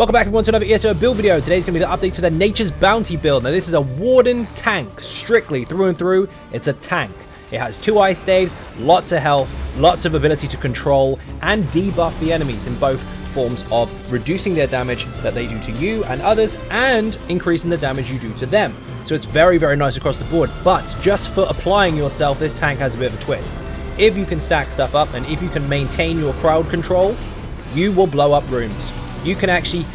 Welcome back everyone to another ESO build video. Today's going to be the update to the Nature's Bounty build. Now this is a Warden tank, strictly through and through. It's a tank. It has 2 ice staves, lots of health, lots of ability to control and debuff the enemies in both forms of reducing their damage that they do to you and others and increasing the damage you do to them. So it's very, very nice across the board. But just for applying yourself, this tank has a bit of a twist. If you can stack stuff up and if you can maintain your crowd control, you will blow up rooms. You can actually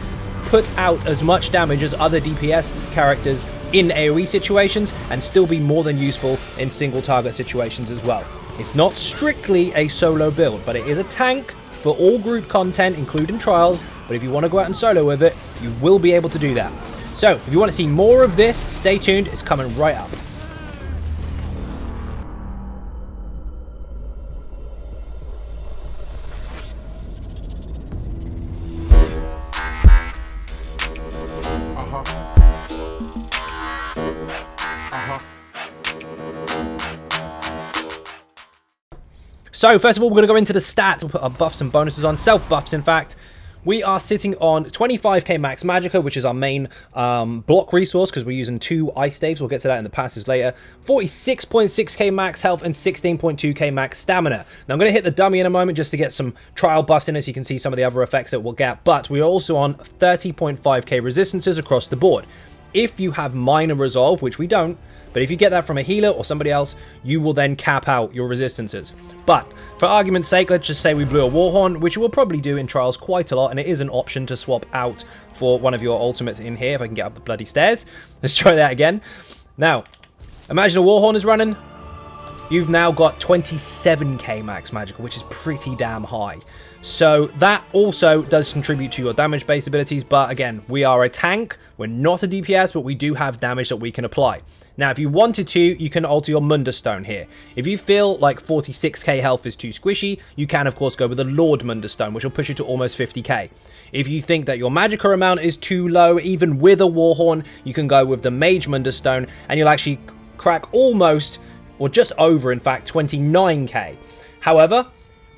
put out as much damage as other DPS characters in AoE situations and still be more than useful in single target situations as well. It's not strictly a solo build, but it is a tank for all group content, including trials. But if you want to go out and solo with it, you will be able to do that. So if you want to see more of this, stay tuned. It's coming right up. So first of all, we're going to go into the stats. We'll put our buffs and bonuses on, self-buffs in fact. We are sitting on 25k max Magicka, which is our main block resource because we're using 2 ice staves. We'll get to that in the passives later. 46.6k max health and 16.2k max stamina. Now I'm going to hit the dummy in a moment just to get some trial buffs in, as you can see some of the other effects that we'll get. But we're also on 30.5k resistances across the board. If you have minor resolve, which we don't, but if you get that from a healer or somebody else, you will then cap out your resistances. But for argument's sake, let's just say we blew a Warhorn, which we'll probably do in trials quite a lot, and it is an option to swap out for one of your ultimates in here, if I can get up the bloody stairs. Let's try that again. Now, imagine a Warhorn is running. You've now got 27k max Magicka, which is pretty damn high. So that also does contribute to your damage-based abilities, but again, we are a tank. We're not a DPS, but we do have damage that we can apply. Now, if you wanted to, you can alter your Mundustone here. If you feel like 46k health is too squishy, you can, of course, go with the Lord Mundustone, which will push you to almost 50k. If you think that your Magicka amount is too low, even with a Warhorn, you can go with the Mage Mundustone, and you'll actually crack almost, or just over, in fact, 29k. However,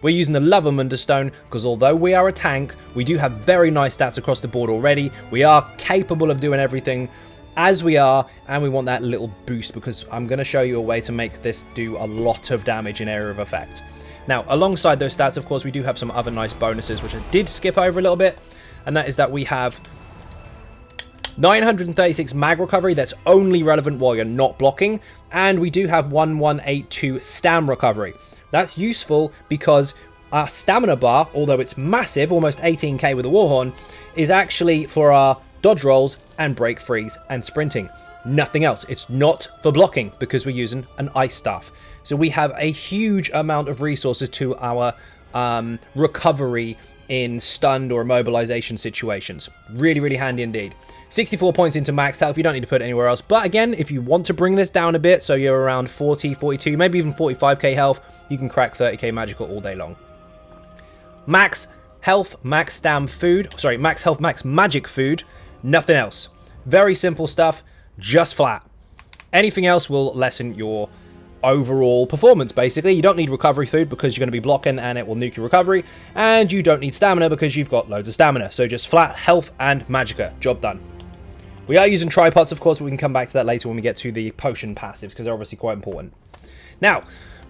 we're using the Lover Mundustone because although we are a tank, we do have very nice stats across the board already. We are capable of doing everything as we are, and we want that little boost because I'm going to show you a way to make this do a lot of damage in area of effect. Now, alongside those stats, of course, we do have some other nice bonuses, which I did skip over a little bit, and that is that we have 936 mag recovery. That's only relevant while you're not blocking, and we do have 1182 stam recovery. That's useful because our stamina bar, although it's massive, almost 18k with a Warhorn, is actually for our dodge rolls and break freeze and sprinting. Nothing else. It's not for blocking because we're using an ice staff. So we have a huge amount of resources to our recovery in stunned or immobilization situations. Really, really handy indeed. 64 points into max health. You don't need to put it anywhere else. But again, if you want to bring this down a bit, so you're around 40, 42, maybe even 45k health, you can crack 30k Magicka all day long. Max health, max stam food. Sorry, max health, max magic food. Nothing else. Very simple stuff, just flat. Anything else will lessen your overall performance, basically. You don't need recovery food because you're going to be blocking and it will nuke your recovery. And you don't need stamina because you've got loads of stamina. So just flat health and Magicka. Job done. We are using tripods, of course, but we can come back to that later when we get to the potion passives because they're obviously quite important. Now,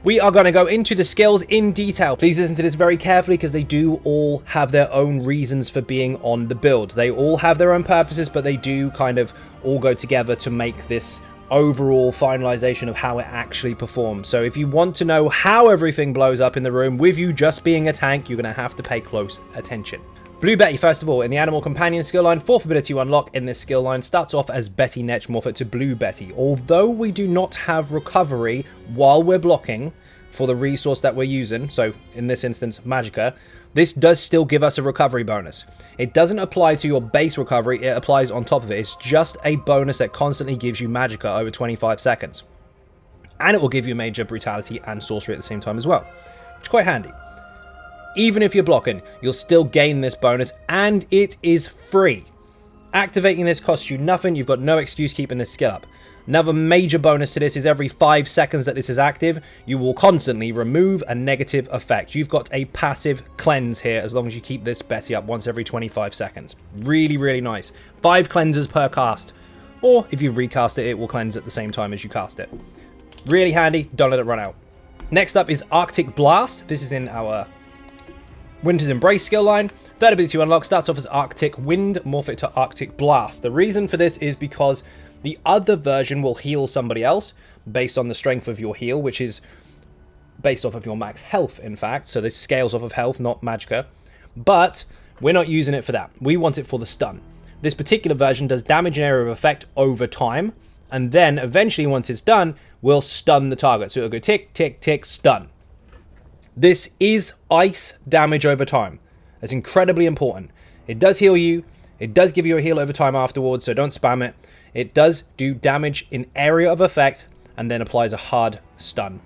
we are going to go into the skills in detail. Please listen to this very carefully because they do all have their own reasons for being on the build. They all have their own purposes, but they do kind of all go together to make this overall finalization of how it actually performs. So if you want to know how everything blows up in the room with you just being a tank, you're going to have to pay close attention. Blue Betty, first of all, in the Animal Companion skill line, 4th ability you unlock in this skill line starts off as Betty Netchmorph to Blue Betty. Although we do not have recovery while we're blocking for the resource that we're using, so in this instance, Magicka, this does still give us a recovery bonus. It doesn't apply to your base recovery, it applies on top of it. It's just a bonus that constantly gives you Magicka over 25 seconds. And it will give you major brutality and sorcery at the same time as well, which is quite handy. Even if you're blocking, you'll still gain this bonus, and it is free. Activating this costs you nothing. You've got no excuse keeping this skill up. Another major bonus to this is every 5 seconds that this is active, you will constantly remove a negative effect. You've got a passive cleanse here as long as you keep this Betty up once every 25 seconds. Really, really nice. 5 cleansers per cast. Or if you recast it, it will cleanse at the same time as you cast it. Really handy, don't let it run out. Next up is Arctic Blast. This is in our Winter's Embrace skill line. Third ability you unlock starts off as Arctic Wind, morph it to Arctic Blast. The reason for this is because the other version will heal somebody else based on the strength of your heal, which is based off of your max health, in fact. So this scales off of health, not Magicka. But we're not using it for that. We want it for the stun. This particular version does damage and area of effect over time, and then eventually, once it's done, will stun the target. So it'll go tick, tick, tick, stun. This is ice damage over time. That's incredibly important. It does heal you. It does give you a heal over time afterwards, so don't spam it. It does do damage in area of effect and then applies a hard stun.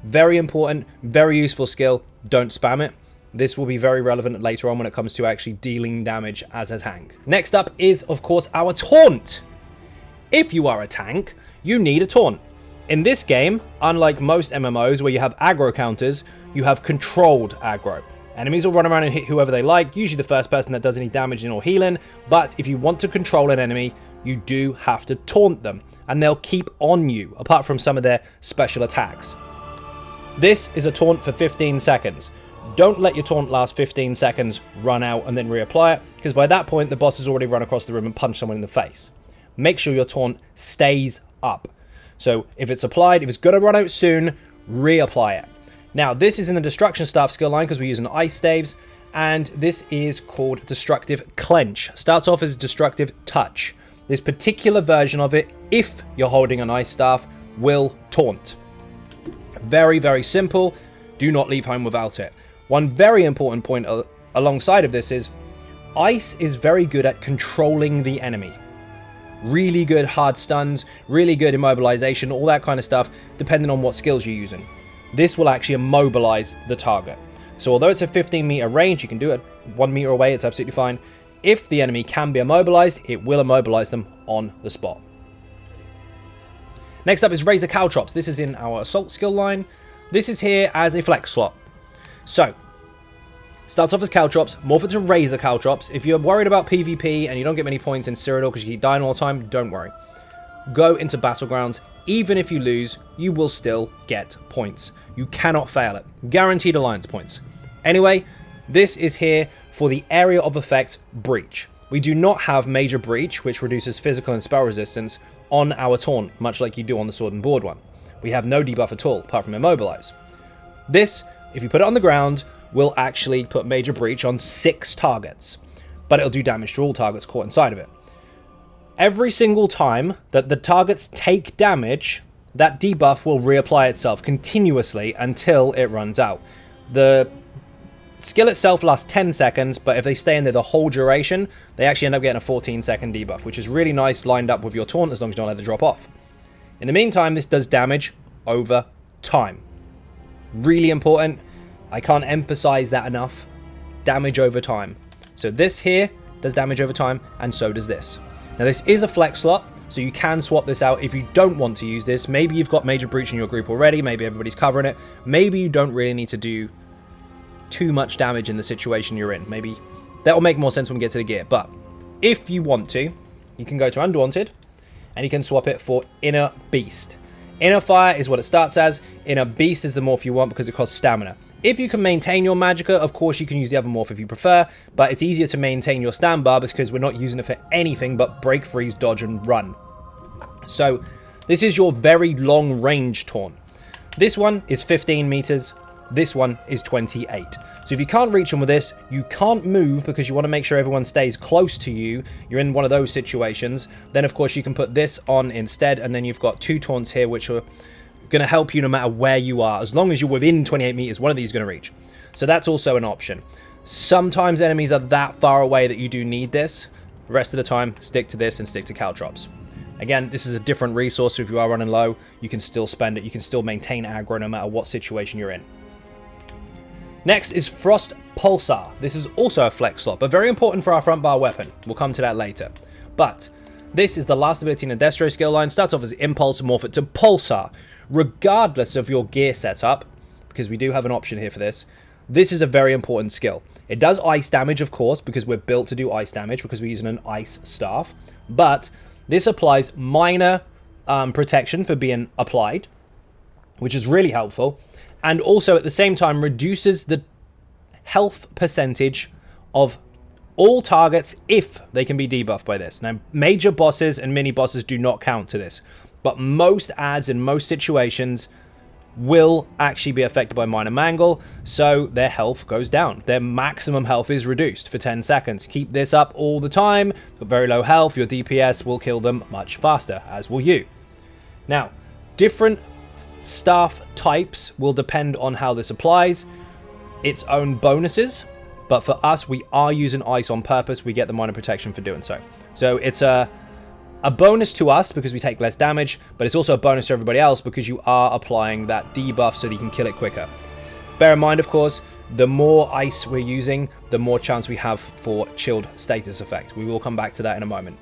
Very important, very useful skill. Don't spam it. This will be very relevant later on when it comes to actually dealing damage as a tank. Next up is, of course, our taunt. If you are a tank, you need a taunt. In this game, unlike most MMOs where you have aggro counters, you have controlled aggro. Enemies will run around and hit whoever they like, usually the first person that does any damage or healing, but if you want to control an enemy, you do have to taunt them, and they'll keep on you, apart from some of their special attacks. This is a taunt for 15 seconds. Don't let your taunt last 15 seconds, run out, and then reapply it, because by that point, the boss has already run across the room and punched someone in the face. Make sure your taunt stays up. So if it's applied, if it's going to run out soon, reapply it. Now, this is in the Destruction Staff skill line because we're using Ice Staves, and this is called Destructive Clench. Starts off as Destructive Touch. This particular version of it, if you're holding an Ice Staff, will taunt. Very, very simple. Do not leave home without it. One very important point alongside of this is Ice is very good at controlling the enemy. Really good hard stuns, really good immobilization, all that kind of stuff, depending on what skills you're using. This will actually immobilize the target. So although it's a 15-meter range, you can do it 1 meter away, it's absolutely fine. If the enemy can be immobilized, it will immobilize them on the spot. Next up is Razor Caltrops. This is in our Assault skill line. This is here as a flex slot. So, starts off as Caltrops, morph it to Razor Caltrops. If you're worried about PvP and you don't get many points in Cyrodiil because you keep dying all the time, don't worry. Go into Battlegrounds. Even if you lose, you will still get points. You cannot fail it. Guaranteed alliance points. Anyway, this is here for the area of effect Breach. We do not have Major Breach, which reduces physical and spell resistance, on our taunt, much like you do on the Sword and Board one. We have no debuff at all, apart from Immobilize. This, if you put it on the ground, will actually put Major Breach on 6 targets, but it'll do damage to all targets caught inside of it. Every single time that the targets take damage, that debuff will reapply itself continuously until it runs out. The skill itself lasts 10 seconds, but if they stay in there the whole duration, they actually end up getting a 14-second debuff, which is really nice lined up with your taunt as long as you don't let it drop off. In the meantime, this does damage over time. Really important. I can't emphasize that enough. Damage over time. So this here does damage over time, and so does this. Now this is a flex slot, so you can swap this out if you don't want to use this. Maybe you've got Major Breach in your group already, maybe everybody's covering it. Maybe you don't really need to do too much damage in the situation you're in. Maybe that will make more sense when we get to the gear. But if you want to, you can go to Undaunted, and you can swap it for Inner Beast. Inner Fire is what it starts as. Inner Beast is the morph you want because it costs stamina. If you can maintain your Magicka, of course you can use the other morph if you prefer, but it's easier to maintain your stand bar because we're not using it for anything but break, freeze, dodge, and run. So this is your very long range taunt. This one is 15 meters. This one is 28. So if you can't reach them with this, you can't move because you want to make sure everyone stays close to you. You're in one of those situations. Then, of course, you can put this on instead, and then you've got 2 taunts here, which are going to help you no matter where you are. As long as you're within 28 meters, one of these is going to reach. So that's also an option. Sometimes enemies are that far away that you do need this. The rest of the time, stick to this and stick to Caltrops. Again, this is a different resource, so if you are running low, you can still spend it. You can still maintain aggro no matter what situation you're in. Next is Frost Pulsar. This is also a flex slot, but very important for our front bar weapon. We'll come to that later. But This is the last ability in the Destro skill line. Starts off as Impulse, morph it to Pulsar. Regardless of your gear setup, because we do have an option here for this, this is a very important skill. It does ice damage, of course, because we're built to do ice damage, because we're using an ice staff. But this applies minor protection for being applied, which is really helpful. And also, at the same time, reduces the health percentage of all targets if they can be debuffed by this. Now, major bosses and mini bosses do not count to this, but most adds in most situations will actually be affected by minor mangle, so their health goes down. Their maximum health is reduced for 10 seconds. Keep this up all the time. Got very low health, your DPS will kill them much faster, as will you. Now, different staff types will depend on how this applies. Its own bonuses, but for us, we are using ice on purpose. We get the minor protection for doing so. So it's a bonus to us because we take less damage, but it's also a bonus to everybody else because you are applying that debuff so that you can kill it quicker. Bear in mind, of course, the more ice we're using, the more chance we have for chilled status effect. We will come back to that in a moment.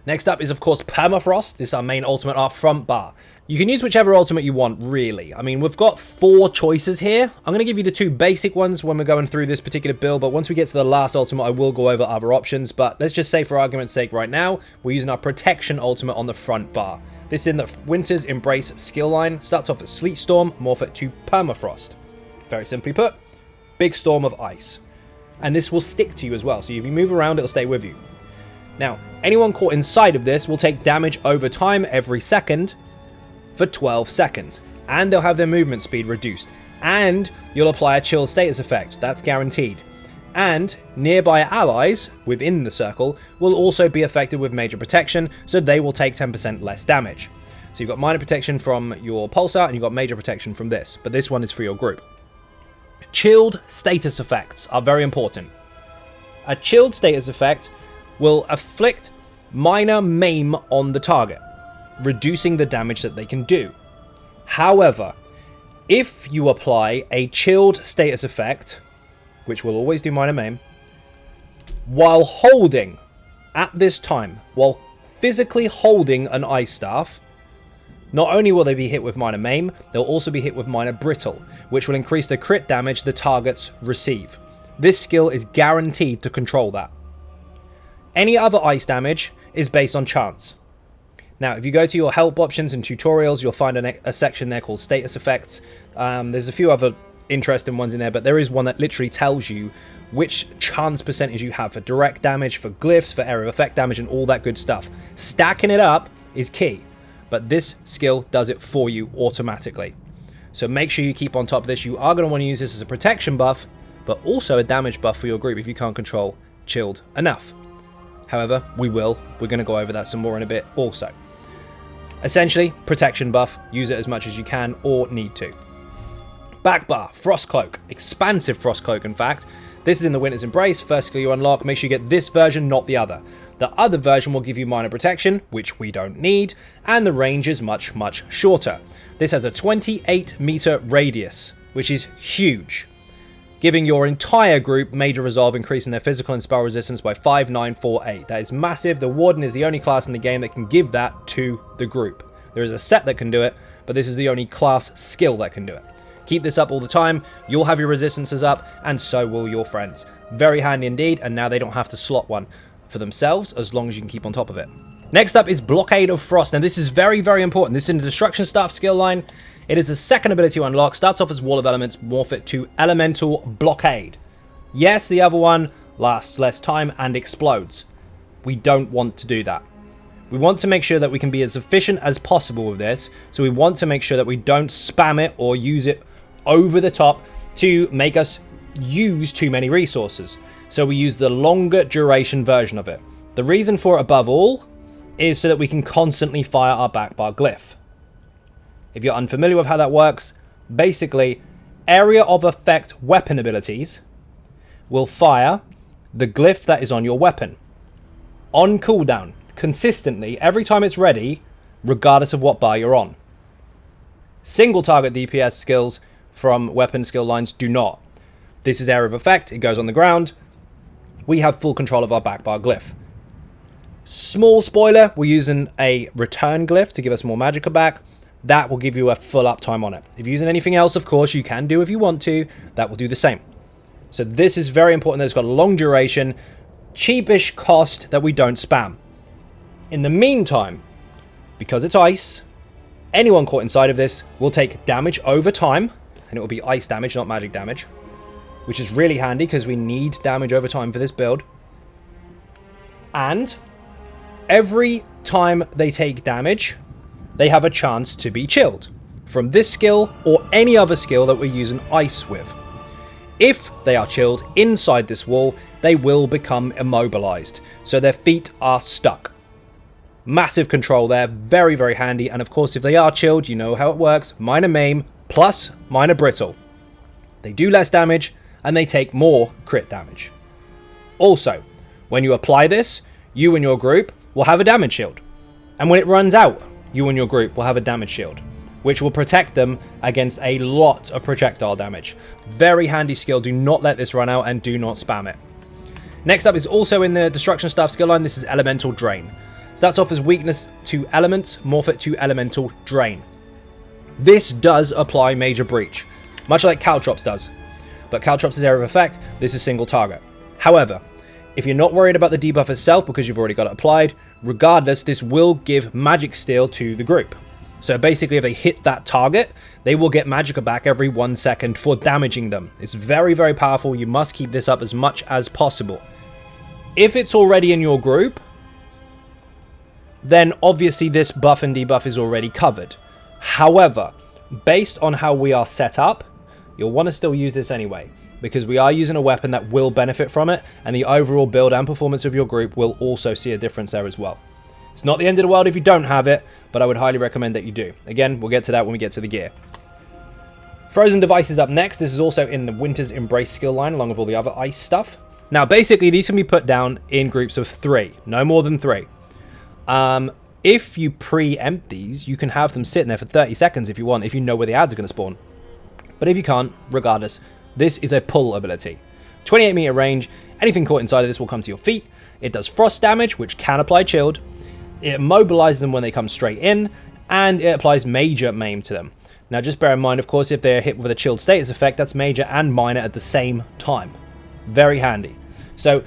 Next up is, of course, Permafrost. This is our main ultimate, our front bar. You can use whichever ultimate you want, really. I mean, we've got 4 choices here. I'm going to give you the 2 basic ones when we're going through this particular build, but once we get to the last ultimate, I will go over other options. But let's just say, for argument's sake, right now, we're using our Protection ultimate on the front bar. This is in the Winter's Embrace skill line. Starts off at Sleet Storm, morph it to Permafrost. Very simply put, big storm of ice. And this will stick to you as well, so if you move around, it'll stay with you. Now, anyone caught inside of this will take damage over time every second for 12 seconds. And they'll have their movement speed reduced. And you'll apply a chill status effect. That's guaranteed. And nearby allies within the circle will also be affected with major protection, so they will take 10% less damage. So you've got minor protection from your pulsar, and you've got major protection from this. But this one is for your group. Chilled status effects are very important. A chilled status effect will afflict minor maim on the target, reducing the damage that they can do. However, if you apply a chilled status effect, which will always do minor maim, while holding, at this time, while physically holding an ice staff, not only will they be hit with minor maim, they'll also be hit with minor brittle, which will increase the crit damage the targets receive. This skill is guaranteed to control that. Any other ice damage is based on chance. Now, if you go to your help options and tutorials, you'll find a section there called status effects. There's a few other interesting ones in there, but there is one that literally tells you which chance percentage you have for direct damage, for glyphs, for area of effect damage, and all that good stuff. Stacking it up is key, but this skill does it for you automatically. So make sure you keep on top of this. You are going to want to use this as a protection buff, but also a damage buff for your group if you can't control chilled enough. However, we're going to go over that some more in a bit also. Essentially, protection buff, use it as much as you can or need to. Back bar, Frost Cloak, expansive Frost Cloak in fact. This is in the Winter's Embrace, first skill you unlock, make sure you get this version, not the other. The other version will give you minor protection, which we don't need, and the range is much, much shorter. This has a 28 meter radius, which is huge, giving your entire group major resolve, increasing their physical and spell resistance by 5, 9, 4, 8. That is massive. The Warden is the only class in the game that can give that to the group. There is a set that can do it, but this is the only class skill that can do it. Keep this up all the time. You'll have your resistances up, and so will your friends. Very handy indeed, and now they don't have to slot one for themselves as long as you can keep on top of it. Next up is Blockade of Frost. Now this is very, very important. This is in the Destruction Staff skill line. It is the second ability to unlock. Starts off as Wall of Elements, morph it to Elemental Blockade. Yes, the other one lasts less time and explodes. We don't want to do that. We want to make sure that we can be as efficient as possible with this. So we want to make sure that we don't spam it or use it over the top to make us use too many resources. So we use the longer duration version of it. The reason for it above all is so that we can constantly fire our back bar glyph. If you're unfamiliar with how that works, basically, area of effect weapon abilities will fire the glyph that is on your weapon on cooldown, consistently, every time it's ready, regardless of what bar you're on. Single target DPS skills from weapon skill lines do not. This is area of effect, it goes on the ground. We have full control of our back bar glyph. Small spoiler, we're using a return glyph to give us more Magicka back. That will give you a full uptime on it. If you're using anything else, of course, you can do if you want to. That will do the same. So this is very important that it's got a long duration, cheapish cost that we don't spam. In the meantime, because it's ice, anyone caught inside of this will take damage over time, and it will be ice damage, not magic damage, which is really handy because we need damage over time for this build. And every time they take damage, they have a chance to be chilled from this skill or any other skill that we're using ice with. If they are chilled inside this wall, they will become immobilized, so their feet are stuck. Massive control there, very, very handy. And of course, if they are chilled, you know how it works. Minor maim plus minor brittle. They do less damage and they take more crit damage. Also, when you apply this, you and your group will have a damage shield. And when it runs out, you and your group will have a damage shield, which will protect them against a lot of projectile damage. Very handy skill. Do not let this run out and do not spam it. Next up is also in the Destruction Staff skill line. This is Elemental Drain. Starts off as weakness to elements, morph it to Elemental Drain. This does apply Major Breach, much like Caltrops does. But Caltrops' area of effect, this is single target. However, if you're not worried about the debuff itself because you've already got it applied, regardless, this will give Magic Steal to the group. So basically, if they hit that target, they will get Magicka back every 1 second for damaging them. It's very, very powerful. You must keep this up as much as possible. If it's already in your group, then obviously this buff and debuff is already covered. However, based on how we are set up, you'll want to still use this anyway, because we are using a weapon that will benefit from it, and the overall build and performance of your group will also see a difference there as well. It's not the end of the world if you don't have it, but I would highly recommend that you do. Again, we'll get to that when we get to the gear. Frozen Device is up next. This is also in the Winter's Embrace skill line, along with all the other ice stuff. Now, basically, these can be put down in groups of 3, no more than 3. If you preempt these, you can have them sitting there for 30 seconds if you want, if you know where the ads are going to spawn. But if you can't, regardless, this is a pull ability. 28 meter range, anything caught inside of this will come to your feet. It does frost damage, which can apply chilled. It immobilizes them when they come straight in, and it applies major maim to them. Now just bear in mind, of course, if they're hit with a chilled status effect, that's major and minor at the same time. Very handy. So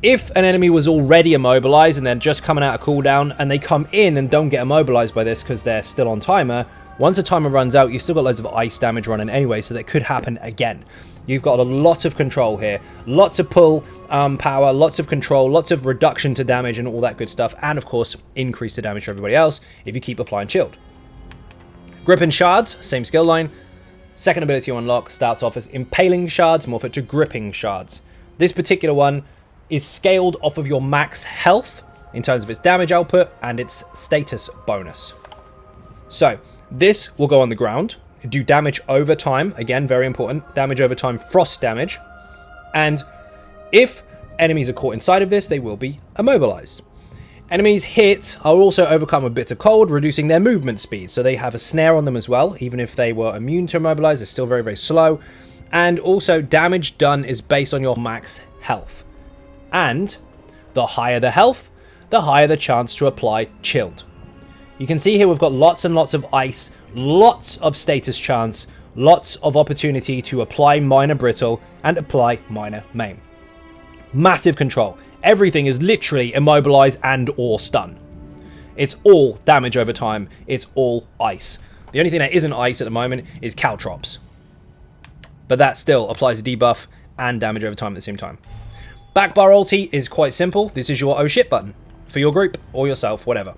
if an enemy was already immobilized and they're just coming out of cooldown and they come in and don't get immobilized by this because they're still on timer, once the timer runs out, you've still got loads of ice damage running anyway, so that could happen again. You've got a lot of control here, lots of pull power, lots of control, lots of reduction to damage and all that good stuff, and of course increase the damage for everybody else if you keep applying shield. Gripping Shards, same skill line. Second ability to unlock starts off as Impaling Shards, morph it to Gripping Shards. This particular one is scaled off of your max health in terms of its damage output and its status bonus. So this will go on the ground, do damage over time, again very important, damage over time, frost damage, and if enemies are caught inside of this, they will be immobilized. Enemies hit are also overcome with bits of cold, reducing their movement speed, so they have a snare on them as well. Even if they were immune to immobilize, they're still very, very slow. And also damage done is based on your max health, and the higher the health, the higher the chance to apply chilled. You can see here we've got lots and lots of ice, lots of status chance, lots of opportunity to apply minor brittle and apply minor maim. Massive control. Everything is literally immobilize and or stun. It's all damage over time. It's all ice. The only thing that isn't ice at the moment is Caltrops. But that still applies a debuff and damage over time at the same time. Backbar ulti is quite simple. This is your oh shit button for your group or yourself, whatever.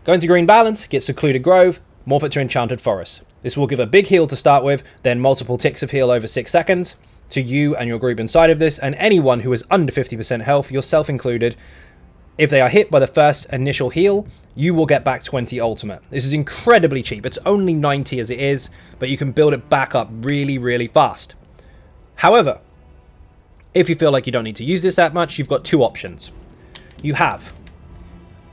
Go into Green Balance, get Secluded Grove, morph it to Enchanted Forest. This will give a big heal to start with, then multiple ticks of heal over 6 seconds to you and your group inside of this, and anyone who is under 50% health, yourself included. If they are hit by the first initial heal, you will get back 20 ultimate. This is incredibly cheap. It's only 90 as it is, but you can build it back up really, really fast. However, if you feel like you don't need to use this that much, you've got 2 options. You have,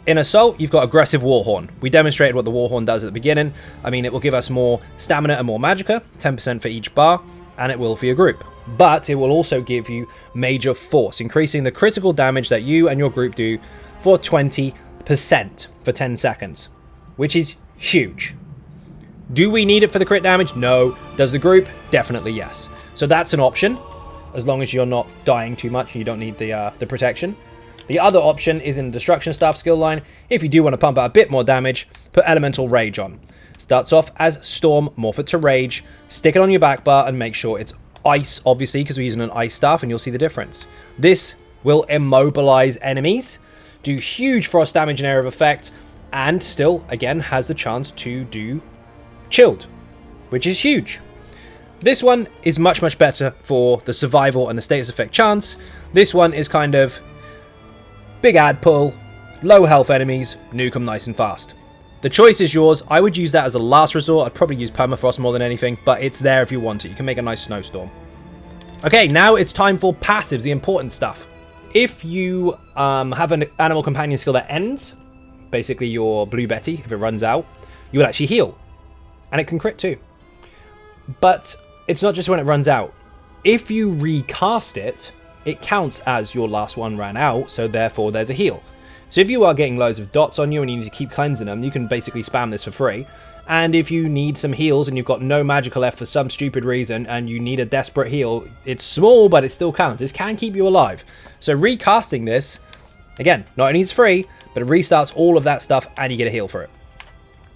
in Assault, you've got Aggressive Warhorn. We demonstrated what the Warhorn does at the beginning. I mean, it will give us more stamina and more Magicka, 10% for each bar. and it will for your group. But it will also give you major force, increasing the critical damage that you and your group do for 20% for 10 seconds, which is huge. Do we need it for the crit damage? No. Does the group? Definitely yes. So that's an option, as long as you're not dying too much and you don't need the protection. The other option is in the Destruction Staff skill line. If you do want to pump out a bit more damage, put Elemental Rage on. Starts off as Storm, morph it to Rage, stick it on your back bar and make sure it's ice, obviously, because we're using an ice staff, and you'll see the difference. This will immobilize enemies, do huge frost damage and area of effect, and still, again, has the chance to do chilled, which is huge. This one is much, much better for the survival and the status effect chance. This one is kind of big ad pull, low health enemies, nuke them nice and fast. The choice is yours. I would use that as a last resort. I'd probably use permafrost more than anything, but it's there if you want it. You can make a nice snowstorm. Okay, now it's time for passives, the important stuff. If you have an animal companion skill that ends, basically your Blue Betty, if it runs out, you would actually heal. And it can crit too. But it's not just when it runs out. If you recast it, it counts as your last one ran out, so therefore there's a heal. So if you are getting loads of dots on you and you need to keep cleansing them, you can basically spam this for free. And if you need some heals and you've got no Magicka left for some stupid reason and you need a desperate heal, it's small, but it still counts. This can keep you alive. So recasting this, again, not only is it free, but it restarts all of that stuff and you get a heal for it.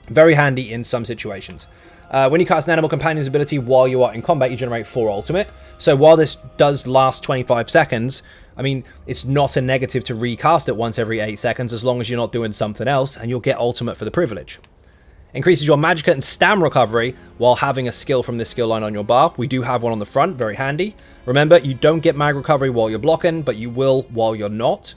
Very handy in some situations. When you cast an animal companion's ability while you are in combat, you generate 4 ultimate. So while this does last 25 seconds, I mean, it's not a negative to recast it once every 8 seconds as long as you're not doing something else, and you'll get ultimate for the privilege. Increases your Magicka and stam recovery while having a skill from this skill line on your bar. We do have one on the front, very handy. Remember, you don't get mag recovery while you're blocking, but you will while you're not.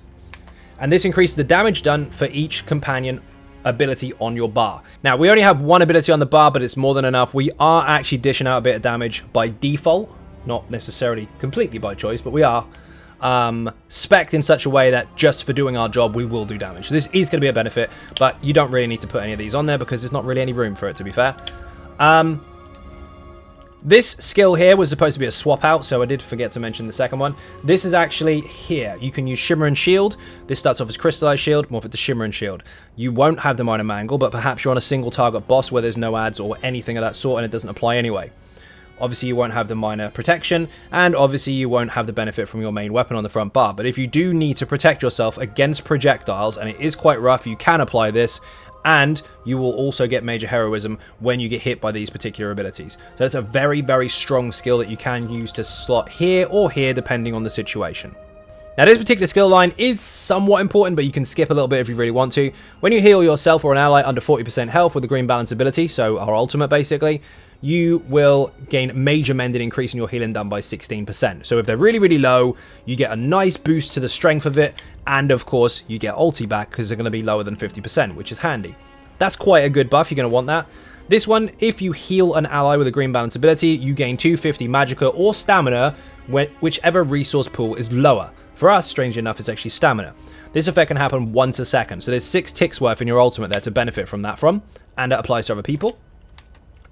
And this increases the damage done for each companion ability on your bar. Now, we only have one ability on the bar, but it's more than enough. We are actually dishing out a bit of damage by default, not necessarily completely by choice, but we are spec'd in such a way that just for doing our job, we will do damage. This is going to be a benefit, but you don't really need to put any of these on there because there's not really any room for it, to be fair. This skill here was supposed to be a swap out, so I did forget to mention the second one. This is actually here. You can use Shimmer and Shield. This starts off as Crystallized Shield, morph it to Shimmer and Shield. You won't have the Minor Mangle, but perhaps you're on a single target boss where there's no ads or anything of that sort and it doesn't apply anyway. Obviously, you won't have the minor protection, and obviously you won't have the benefit from your main weapon on the front bar. But if you do need to protect yourself against projectiles, and it is quite rough, you can apply this, and you will also get major heroism when you get hit by these particular abilities. So it's a very, very strong skill that you can use to slot here or here, depending on the situation. Now, this particular skill line is somewhat important, but you can skip a little bit if you really want to. When you heal yourself or an ally under 40% health with the green balance ability, so our ultimate basically, you will gain major mending, increasing your healing done by 16%. So if they're really, really low, you get a nice boost to the strength of it, and of course, you get ulti back because they're going to be lower than 50%, which is handy. That's quite a good buff, you're going to want that. This one, if you heal an ally with a green balance ability, you gain 250 Magicka or stamina, whichever resource pool is lower. For us, strangely enough, it's actually stamina. This effect can happen once a second, so there's 6 ticks worth in your ultimate there to benefit from that from, and it applies to other people.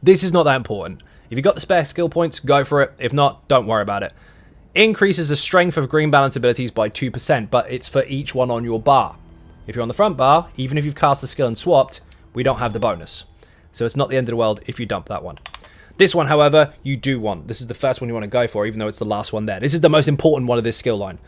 This is not that important. If you've got the spare skill points, go for it. If not, don't worry about it. Increases the strength of green balance abilities by 2%, but it's for each one on your bar. If you're on the front bar, even if you've cast the skill and swapped, we don't have the bonus. So it's not the end of the world if you dump that one. This one, however, you do want. This is the first one you want to go for, even though it's the last one there. This is the most important one of this skill line.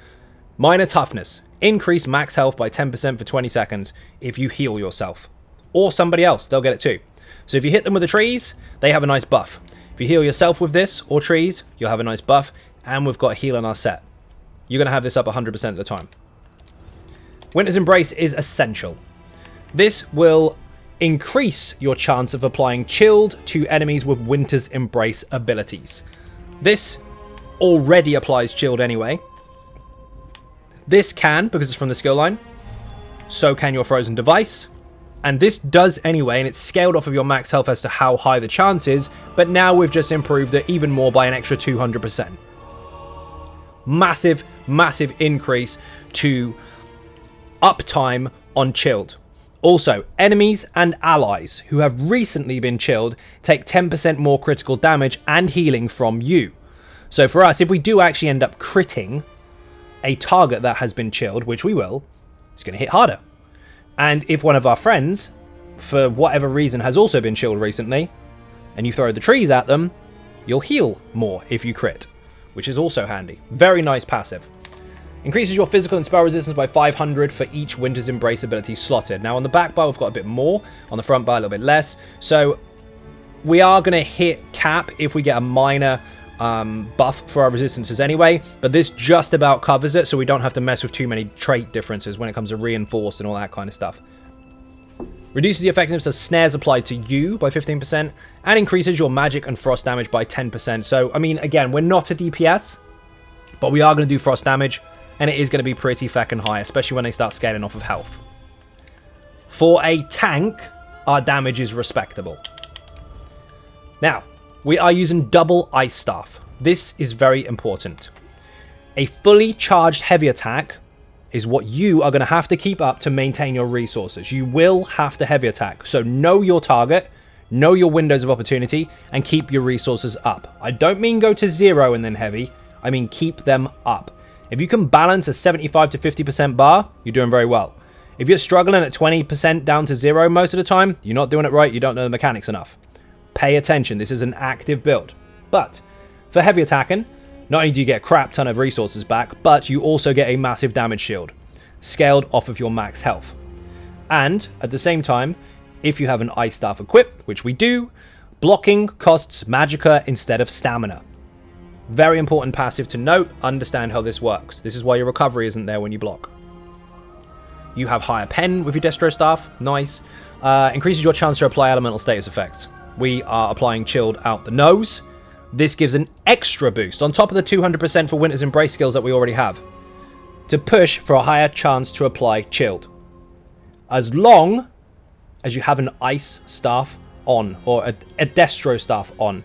Minor toughness. Increase max health by 10% for 20 seconds if you heal yourself. Or somebody else, they'll get it too. So if you hit them with the trees, they have a nice buff. If you heal yourself with this, or trees, you'll have a nice buff. And we've got a heal in our set. You're going to have this up 100% of the time. Winter's Embrace is essential. This will increase your chance of applying chilled to enemies with Winter's Embrace abilities. This already applies chilled anyway. This can, because it's from the skill line. So can your Frozen Device. And this does anyway, and it's scaled off of your max health as to how high the chance is, but now we've just improved it even more by an extra 200%. Massive, massive increase to uptime on chilled. Also, enemies and allies who have recently been chilled take 10% more critical damage and healing from you. So for us, if we do actually end up critting a target that has been chilled, which we will, it's going to hit harder. And if one of our friends, for whatever reason, has also been chilled recently, and you throw the trees at them, you'll heal more if you crit, which is also handy. Very nice passive. Increases your physical and spell resistance by 500 for each Winter's Embrace ability slotted. Now on the back bar, we've got a bit more. On the front bar, a little bit less. So we are going to hit cap if we get a minor buff for our resistances anyway. But this just about covers it, so we don't have to mess with too many trait differences when it comes to reinforced and all that kind of stuff. Reduces the effectiveness of snares applied to you by 15%. And increases your magic and frost damage by 10%. So, I mean, again, we're not a DPS, but we are going to do frost damage. And it is going to be pretty feckin' high, especially when they start scaling off of health. For a tank, our damage is respectable. Now, we are using double ice staff. This is very important. A fully charged heavy attack is what you are going to have to keep up to maintain your resources. You will have to heavy attack. So know your target, know your windows of opportunity, and keep your resources up. I don't mean go to 0 and then heavy. I mean keep them up. If you can balance a 75 to 50% bar, you're doing very well. If you're struggling at 20% down to 0 most of the time, you're not doing it right, you don't know the mechanics enough. Pay attention, this is an active build. But for heavy attacking, not only do you get a crap ton of resources back, but you also get a massive damage shield, scaled off of your max health. And at the same time, if you have an ice staff equipped, which we do, blocking costs magicka instead of stamina. Very important passive to note, understand how this works. This is why your recovery isn't there when you block. You have higher pen with your Destro staff, nice. Increases your chance to apply elemental status effects. We are applying chilled out the nose. This gives an extra boost on top of the 200% for Winter's Embrace skills that we already have, to push for a higher chance to apply chilled. As long as you have an ice staff on, or a Destro staff on.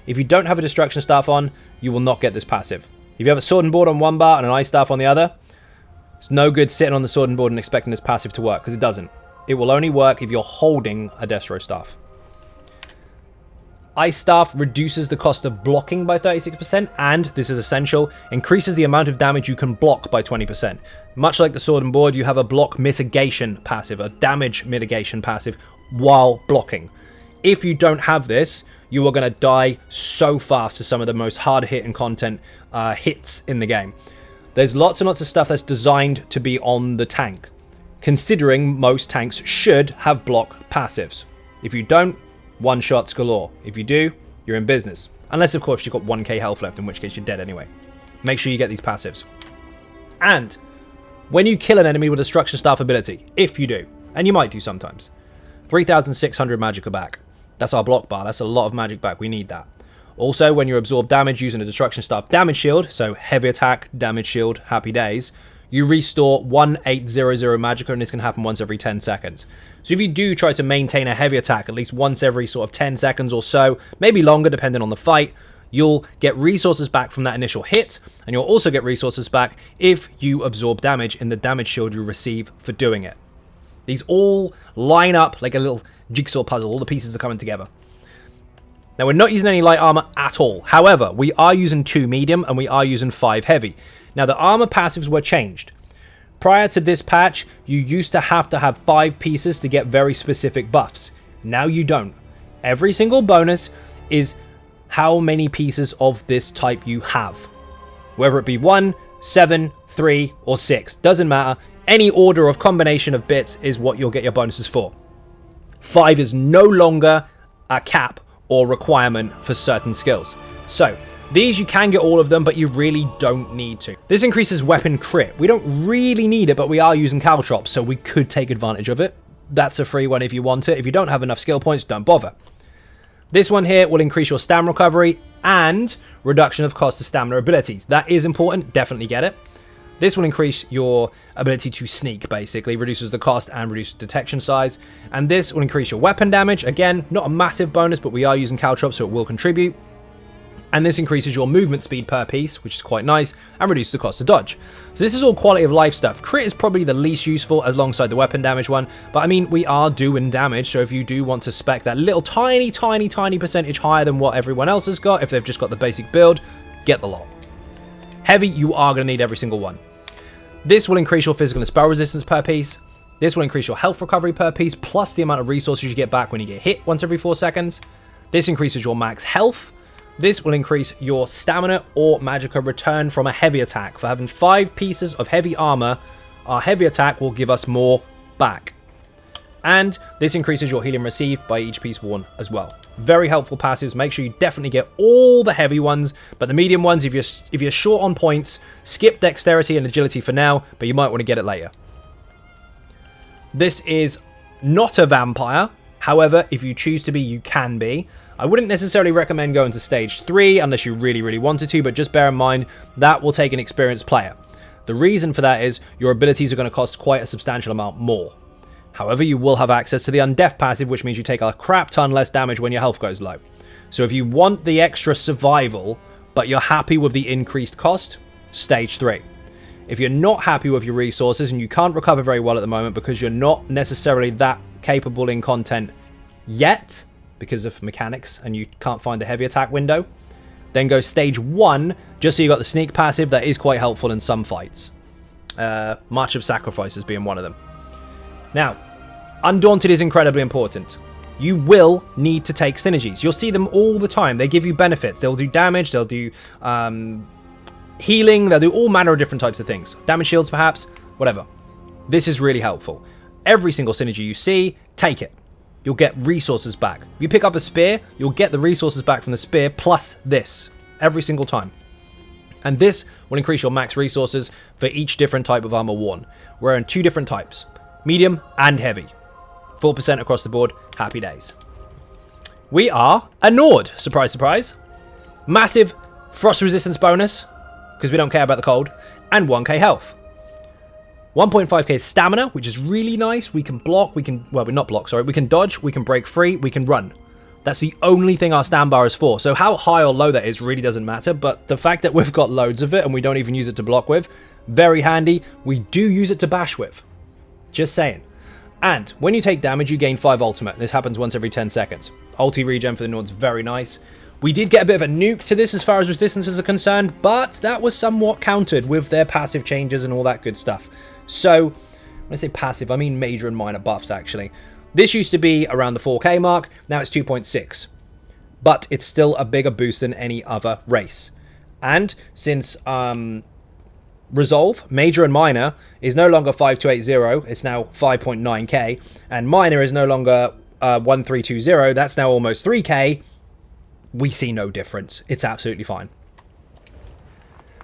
If you don't have a destruction staff on, you will not get this passive. If you have a sword and board on one bar and an ice staff on the other, it's no good sitting on the sword and board and expecting this passive to work, because it doesn't. It will only work if you're holding a Destro staff. Ice staff reduces the cost of blocking by 36%, and, this is essential, increases the amount of damage you can block by 20%. Much like the sword and board, you have a block mitigation passive, a damage mitigation passive, while blocking. If you don't have this, you are going to die so fast to some of the most hard-hitting content hits in the game. There's lots and lots of stuff that's designed to be on the tank, considering most tanks should have block passives. If you don't, one-shots galore. If you do, you're in business. Unless, of course, you've got 1k health left, in which case you're dead anyway. Make sure you get these passives. And when you kill an enemy with a destruction staff ability, if you do, and you might do sometimes, 3,600 magicka back. That's our block bar. That's a lot of magic back. We need that. Also, when you absorb damage using a destruction staff damage shield, so heavy attack, damage shield, happy days, you restore 1800 magicka, and this can happen once every 10 seconds. So if you do try to maintain a heavy attack at least once every sort of 10 seconds or so, maybe longer depending on the fight, you'll get resources back from that initial hit, and you'll also get resources back if you absorb damage in the damage shield you receive for doing it. These all line up like a little jigsaw puzzle. All the pieces are coming together. Now, we're not using any light armor at all. However, we are using 2 medium and we are using 5 heavy. Now, the armor passives were changed. Prior to this patch, you used to have 5 pieces to get very specific buffs. Now you don't. Every single bonus is how many pieces of this type you have. Whether it be 1, 7, 3, or 6. Doesn't matter. Any order of combination of bits is what you'll get your bonuses for. 5 is no longer a cap or requirement for certain skills. So, these you can get all of them, but you really don't need to. This increases weapon crit. We don't really need it, but we are using caltrops, so we could take advantage of it. That's a free one if you want it. If you don't have enough skill points, don't bother. This one here will increase your stamina recovery and reduction of cost of stamina abilities. That is important. Definitely get it. This will increase your ability to sneak, basically. Reduces the cost and reduces detection size. And this will increase your weapon damage. Again, not a massive bonus, but we are using caltrops, so it will contribute. And this increases your movement speed per piece, which is quite nice, and reduces the cost of dodge. So this is all quality of life stuff. Crit is probably the least useful alongside the weapon damage one, but I mean, we are doing damage, so if you do want to spec that little tiny percentage higher than what everyone else has got, if they've just got the basic build, get the lot. Heavy, you are going to need every single one. This will increase your physical and spell resistance per piece. This will increase your health recovery per piece, plus the amount of resources you get back when you get hit once every 4 seconds. This increases your max health. This will increase your stamina or magicka return from a heavy attack. For having 5 pieces of heavy armor, our heavy attack will give us more back. And this increases your healing received by each piece worn as well. Very helpful passives. Make sure you definitely get all the heavy ones, but the medium ones, if you're short on points, skip dexterity and agility for now, but you might want to get it later. This is not a vampire. However, if you choose to be, you can be. I wouldn't necessarily recommend going to stage 3 unless you really, really wanted to, but just bear in mind that will take an experienced player. The reason for that is your abilities are going to cost quite a substantial amount more. However, you will have access to the Undeath passive, which means you take a crap ton less damage when your health goes low. So if you want the extra survival, but you're happy with the increased cost, stage 3. If you're not happy with your resources and you can't recover very well at the moment because you're not necessarily that capable in content yet, because of mechanics, and you can't find the heavy attack window, then go stage 1, just so you got the sneak passive that is quite helpful in some fights. March of Sacrifices being one of them. Now, Undaunted is incredibly important. You will need to take synergies. You'll see them all the time. They give you benefits. They'll do damage, they'll do healing, they'll do all manner of different types of things. Damage shields, perhaps, whatever. This is really helpful. Every single synergy you see, take it. You'll get resources back. If you pick up a spear, you'll get the resources back from the spear plus this every single time. And this will increase your max resources for each different type of armor worn. We're in 2 different types, medium and heavy. 4% across the board, happy days. We are a Nord, surprise, surprise. Massive frost resistance bonus, because we don't care about the cold, and 1k health. 1.5k stamina, which is really nice. We can block, we can dodge, we can break free, we can run. That's the only thing our stand bar is for. So how high or low that is really doesn't matter, but the fact that we've got loads of it and we don't even use it to block with, very handy. We do use it to bash with. Just saying. And when you take damage, you gain 5 ultimate. This happens once every 10 seconds. Ulti regen for the Nord's very nice. We did get a bit of a nuke to this as far as resistances are concerned, but that was somewhat countered with their passive changes and all that good stuff. So, when I say passive, I mean major and minor buffs, actually. This used to be around the 4k mark, now it's 2.6. But it's still a bigger boost than any other race. And since Resolve, major and minor, is no longer 5280, it's now 5.9k, and minor is no longer 1320, that's now almost 3k, we see no difference. It's absolutely fine.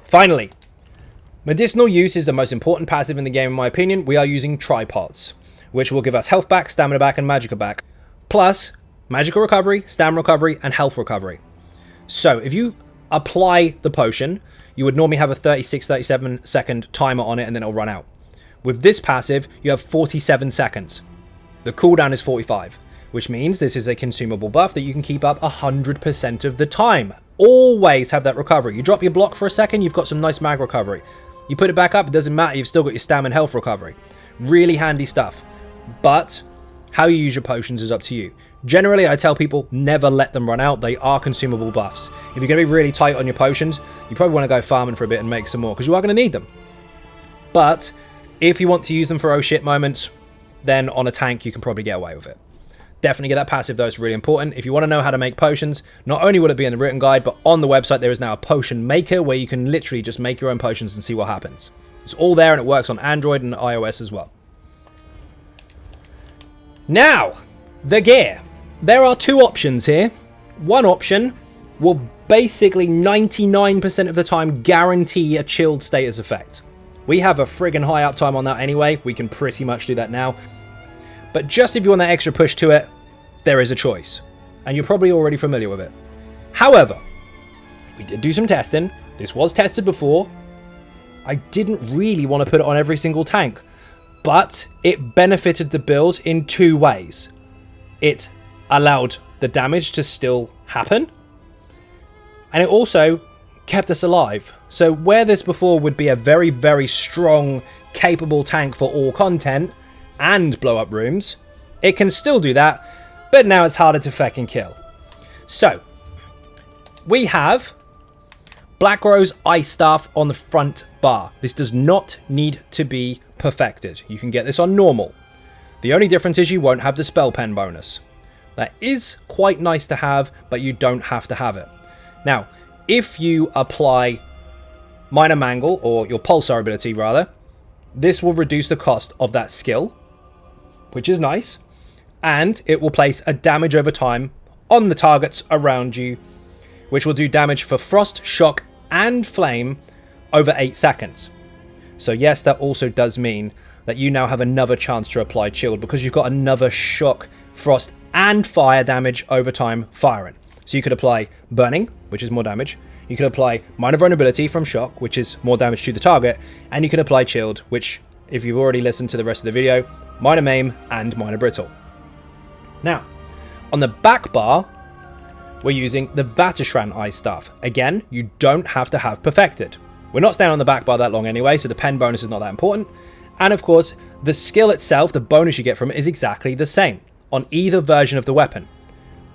Finally, medicinal use is the most important passive in the game, in my opinion. We are using tripods, which will give us health back, stamina back, and magicka back. Plus, magicka recovery, stamina recovery, and health recovery. So, if you apply the potion, you would normally have a 36-37 second timer on it, and then it'll run out. With this passive, you have 47 seconds. The cooldown is 45, which means this is a consumable buff that you can keep up 100% of the time. Always have that recovery. You drop your block for a second, you've got some nice mag recovery. You put it back up, it doesn't matter, you've still got your stamina and health recovery. Really handy stuff. But how you use your potions is up to you. Generally, I tell people never let them run out. They are consumable buffs. If you're going to be really tight on your potions, you probably want to go farming for a bit and make some more, because you are going to need them. But if you want to use them for oh shit moments, then on a tank you can probably get away with it. Definitely get that passive though, it's really important. If you want to know how to make potions, not only will it be in the written guide, but on the website there is now a potion maker where you can literally just make your own potions and see what happens. It's all there and it works on Android and iOS as well. Now, the gear. There are 2 options here. One option will basically 99% of the time guarantee a chilled status effect. We have a friggin' high uptime on that anyway. We can pretty much do that now. But just if you want that extra push to it, there is a choice. And you're probably already familiar with it. However, we did do some testing. This was tested before. I didn't really want to put it on every single tank. But it benefited the build in 2 ways. It allowed the damage to still happen. And it also kept us alive. So where this before would be a very, very strong, capable tank for all content and blow up rooms, it can still do that, but now it's harder to feckin' kill. So, we have Black Rose Ice Staff on the front bar. This does not need to be perfected. You can get this on normal. The only difference is you won't have the spell pen bonus. That is quite nice to have, but you don't have to have it. Now, if you apply Minor Mangle, or your Pulsar ability rather, this will reduce the cost of that skill, which is nice, and it will place a damage over time on the targets around you, which will do damage for Frost, Shock, and Flame over 8 seconds. So yes, that also does mean that you now have another chance to apply Chilled, because you've got another Shock, Frost, and Fire damage over time firing. So you could apply Burning, which is more damage. You could apply Minor Vulnerability from Shock, which is more damage to the target. And you can apply Chilled, which, if you've already listened to the rest of the video, Minor Maim and Minor Brittle. Now, on the back bar, we're using the Vatashran Ice Staff. Again, you don't have to have Perfected. We're not staying on the back bar that long anyway, so the pen bonus is not that important. And of course, the skill itself, the bonus you get from it, is exactly the same on either version of the weapon.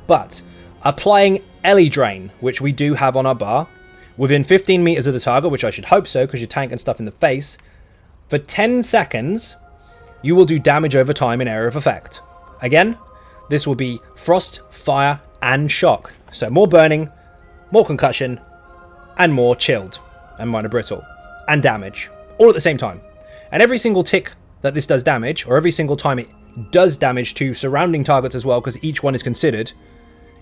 But applying Ellie Drain, which we do have on our bar, within 15 meters of the target, which I should hope so, because you're tanking stuff in the face, for 10 seconds, you will do damage over time in area of effect. Again, this will be Frost, Fire, and Shock. So more Burning, more Concussion, and more Chilled, and Minor Brittle, and damage, all at the same time. And every single tick that this does damage, or every single time it does damage to surrounding targets as well, because each one is considered,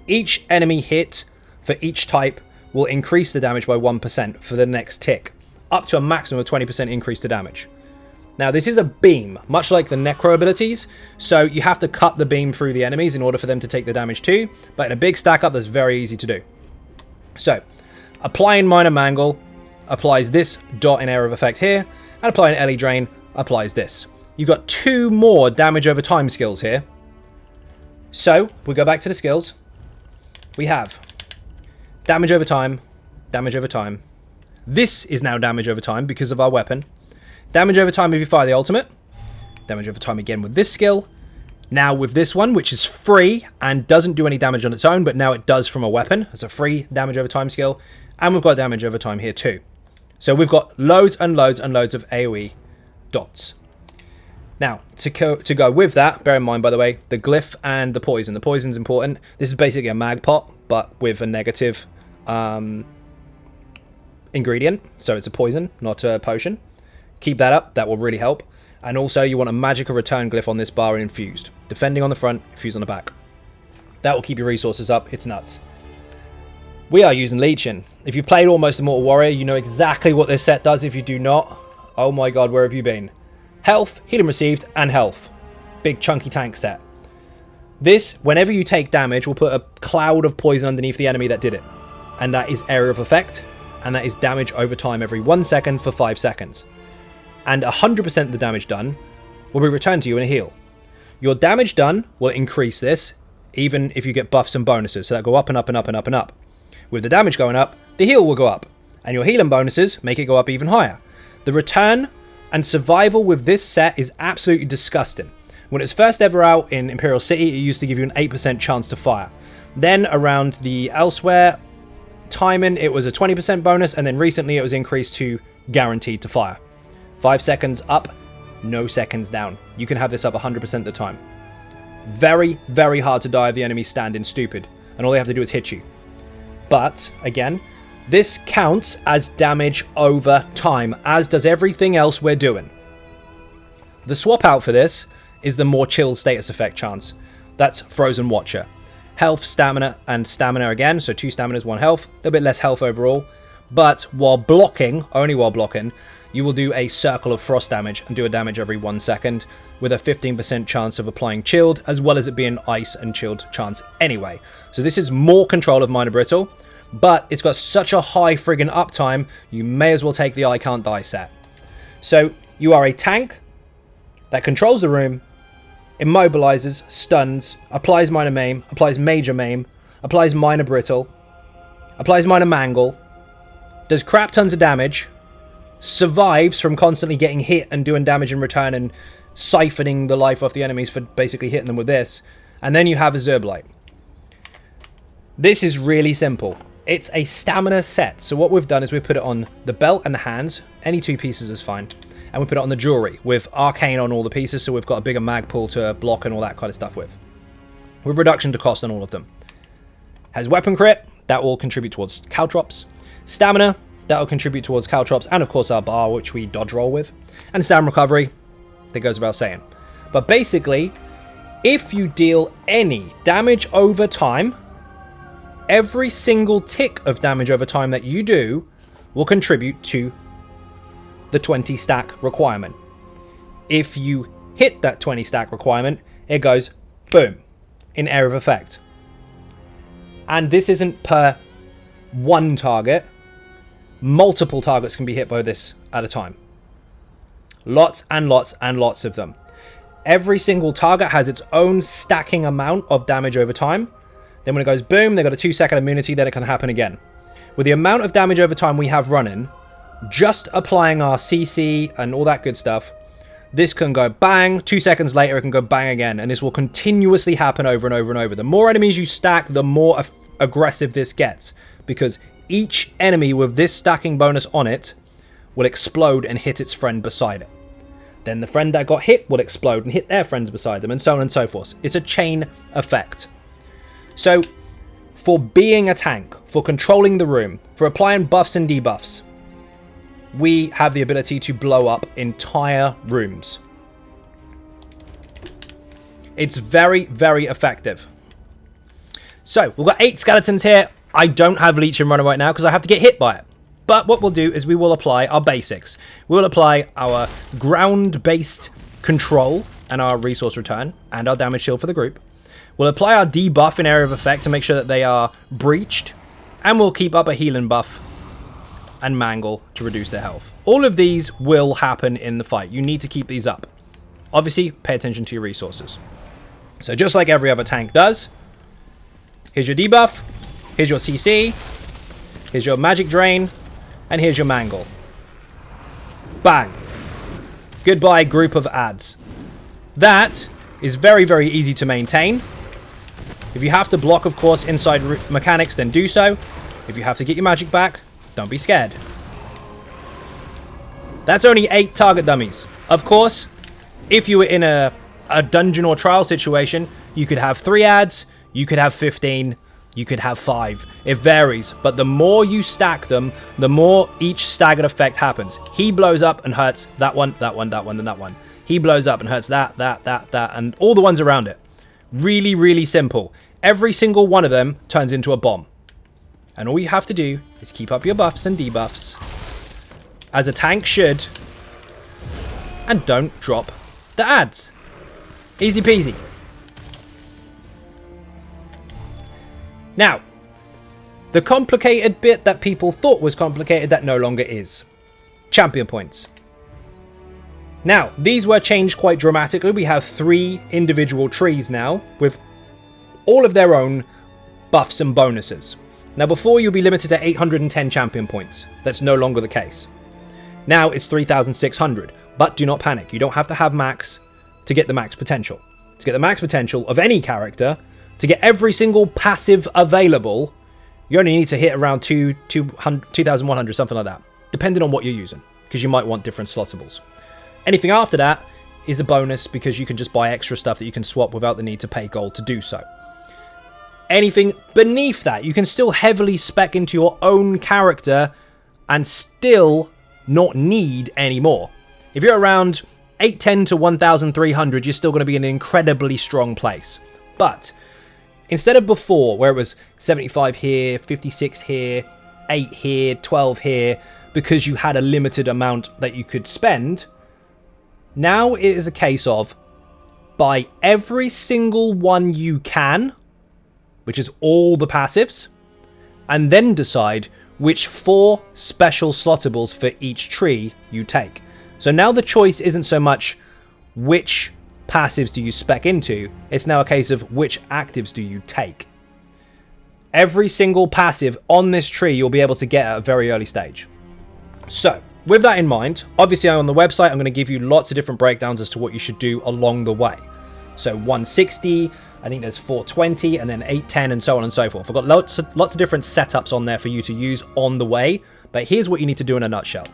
each enemy hit for each type will increase the damage by 1% for the next tick, up to a maximum of 20% increase to damage. Now, this is a beam, much like the Necro abilities, so you have to cut the beam through the enemies in order for them to take the damage too, but in a big stack up, that's very easy to do. So, applying Minor Mangle applies this dot in area of effect here, and applying Ellie Drain applies this. You've got 2 more damage over time skills here. So, we go back to the skills. We have damage over time, damage over time. This is now damage over time because of our weapon. Damage over time if you fire the ultimate. Damage over time again with this skill. Now with this one, which is free and doesn't do any damage on its own, but now it does from a weapon. It's a free damage over time skill. And we've got damage over time here too. So we've got loads and loads and loads of AoE dots. Now, to go with that, bear in mind, by the way, the glyph and the poison. The poison's important. This is basically a mag pot, but with a negative ingredient. So it's a poison, not a potion. Keep that up. That will really help. And also, you want a Magicka return glyph on this bar and infused. Defending on the front, infused on the back. That will keep your resources up. It's nuts. We are using Leeching. If you've played Almost Immortal Warrior, you know exactly what this set does. If you do not, oh my god, where have you been? Health, healing received, and health. Big chunky tank set. This, whenever you take damage, will put a cloud of poison underneath the enemy that did it. And that is area of effect, and that is damage over time every 1 second for 5 seconds. And 100% of the damage done will be returned to you in a heal. Your damage done will increase this, even if you get buffs and bonuses, so that go up and up and up and up and up. With the damage going up, the heal will go up, and your healing bonuses make it go up even higher. The return and survival with this set is absolutely disgusting. When it's first ever out in Imperial City, it used to give you an 8% chance to fire. Then around the Elsewhere timing, it was a 20% bonus, and then recently it was increased to guaranteed to fire. 5 seconds up, no seconds down. You can have this up 100% of the time. Very, very hard to die if the enemy's standing stupid, and all they have to do is hit you. But, again, this counts as damage over time, as does everything else we're doing. The swap out for this is the more chill status effect chance. That's Frozen Watcher. Health, stamina, and stamina again, so 2 staminas, 1 health. A little bit less health overall. But while blocking, only while blocking, you will do a circle of frost damage and do a damage every 1 second with a 15% chance of applying chilled, as well as it being ice and chilled chance anyway. So this is more control of Minor Brittle, but it's got such a high friggin' uptime, you may as well take the I Can't Die set. So you are a tank that controls the room, immobilizes, stuns, applies Minor Maim, applies Major Maim, applies Minor Brittle, applies Minor Mangle, does crap tons of damage, survives from constantly getting hit and doing damage in return and siphoning the life off the enemies for basically hitting them with this, and then you have a Zerblight. This is really simple. It's a stamina set. So what we've done is we've put it on the belt and the hands. Any 2 pieces is fine. And we put it on the jewelry with arcane on all the pieces, so we've got a bigger mag pool to block and all that kind of stuff with reduction to cost on all of them. Has weapon crit, that will contribute towards caltrops. Stamina, that will contribute towards caltrops, and of course our bar, which we dodge roll with. And stamina recovery, that goes without saying. But basically, if you deal any damage over time, every single tick of damage over time that you do will contribute to the 20 stack requirement. If you hit that 20 stack requirement, it goes boom in area of effect. And this isn't per one target. Multiple targets can be hit by this at a time. Lots and lots and lots of them. Every single target has its own stacking amount of damage over time. Then when it goes boom, they've got a 2-second immunity, then it can happen again. With the amount of damage over time we have running, just applying our CC and all that good stuff, this can go bang, 2 seconds later it can go bang again, and this will continuously happen over and over and over. The more enemies you stack, the more aggressive this gets, because each enemy with this stacking bonus on it will explode and hit its friend beside it. Then the friend that got hit will explode and hit their friends beside them, and so on and so forth. It's a chain effect. So, for being a tank, for controlling the room, for applying buffs and debuffs, we have the ability to blow up entire rooms. It's very, very effective. So, we've got 8 skeletons here. I don't have Leech and Runner right now because I have to get hit by it. But what we'll do is we will apply our basics. We will apply our ground-based control and our resource return and our damage shield for the group. We'll apply our debuff in area of effect to make sure that they are breached. And we'll keep up a healing buff and mangle to reduce their health. All of these will happen in the fight. You need to keep these up. Obviously, pay attention to your resources. So just like every other tank does, here's your debuff, here's your CC, here's your magic drain, and here's your mangle. Bang. Goodbye, group of ads. That is very, very easy to maintain. If you have to block, of course, inside mechanics, then do so. If you have to get your magic back, don't be scared. That's only 8 target dummies. Of course, if you were in a dungeon or trial situation, you could have 3 ads, you could have 15, you could have 5. It varies, but the more you stack them, the more each staggered effect happens. He blows up and hurts that one, that one, that one, and that one. He blows up and hurts that, and all the ones around it. Really, really simple. Every single one of them turns into a bomb. And all you have to do is keep up your buffs and debuffs, as a tank should, and don't drop the ads. Easy peasy. Now, the complicated bit that people thought was complicated that no longer is. Champion points. Now, these were changed quite dramatically. We have 3 individual trees now with all of their own buffs and bonuses. Now, before you'll be limited to 810 champion points. That's no longer the case. Now it's 3,600. But do not panic. You don't have to have max to get the max potential. To get the max potential of any character, to get every single passive available, you only need to hit around 2,100, something like that. Depending on what you're using. Because you might want different slottables. Anything after that is a bonus because you can just buy extra stuff that you can swap without the need to pay gold to do so. Anything beneath that, you can still heavily spec into your own character and still not need any more. If you're around 810 to 1,300, you're still going to be in an incredibly strong place. But instead of before, where it was 75 here, 56 here, 8 here, 12 here, because you had a limited amount that you could spend, now it is a case of buy every single one you can, which is all the passives, and then decide which 4 special slottables for each tree you take. So now the choice isn't so much which passives do you spec into, it's now a case of which actives do you take. Every single passive on this tree you'll be able to get at a very early stage. So, with that in mind, obviously on the website I'm going to give you lots of different breakdowns as to what you should do along the way. So 160, I think there's 420, and then 810, and so on and so forth. I've got lots of different setups on there for you to use on the way, but here's what you need to do in a nutshell.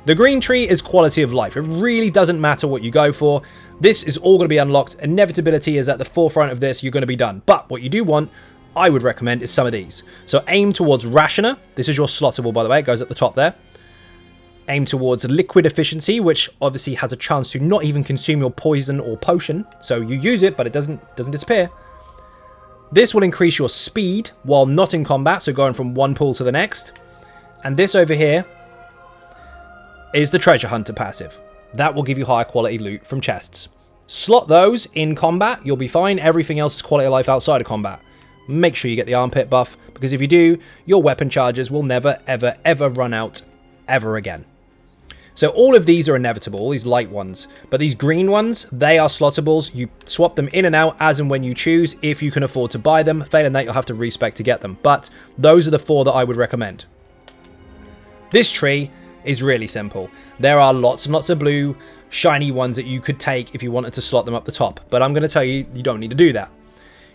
The green tree is quality of life. It really doesn't matter what you go for. This is all going to be unlocked. Inevitability is at the forefront of this. You're going to be done. But what you do want, I would recommend, is some of these. So aim towards Rationer. This is your slottable, by the way. It goes at the top there. Aim towards liquid efficiency, which obviously has a chance to not even consume your poison or potion. So you use it, but it doesn't disappear. This will increase your speed while not in combat, so going from one pool to the next. And this over here is the treasure hunter passive. That will give you higher quality loot from chests. Slot those in combat, you'll be fine. Everything else is quality of life outside of combat. Make sure you get the armpit buff, because if you do, your weapon charges will never, ever, ever run out ever again. So all of these are inevitable, all these light ones. But these green ones, they are slottables. You swap them in and out as and when you choose, if you can afford to buy them. Failing that, you'll have to respec to get them. But those are the 4 that I would recommend. This tree is really simple. There are lots and lots of blue, shiny ones that you could take if you wanted to slot them up the top. But I'm going to tell you, you don't need to do that.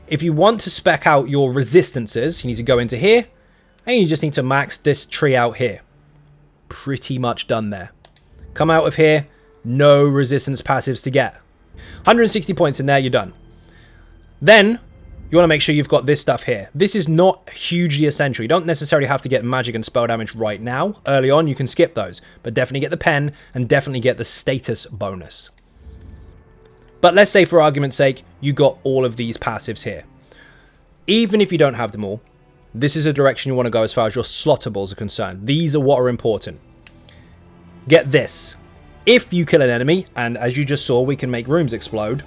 If you want to spec out your resistances, you need to go into here, and you just need to max this tree out here. Pretty much done there. Come out of here, no resistance passives to get. 160 points in there, you're done. Then, you want to make sure you've got this stuff here. This is not hugely essential. You don't necessarily have to get magic and spell damage right now. Early on, you can skip those. But definitely get the pen, and definitely get the status bonus. But let's say, for argument's sake, you got all of these passives here. Even if you don't have them all, this is a direction you want to go as far as your slottables are concerned. These are what are important. Get this. If you kill an enemy, and as you just saw, we can make rooms explode,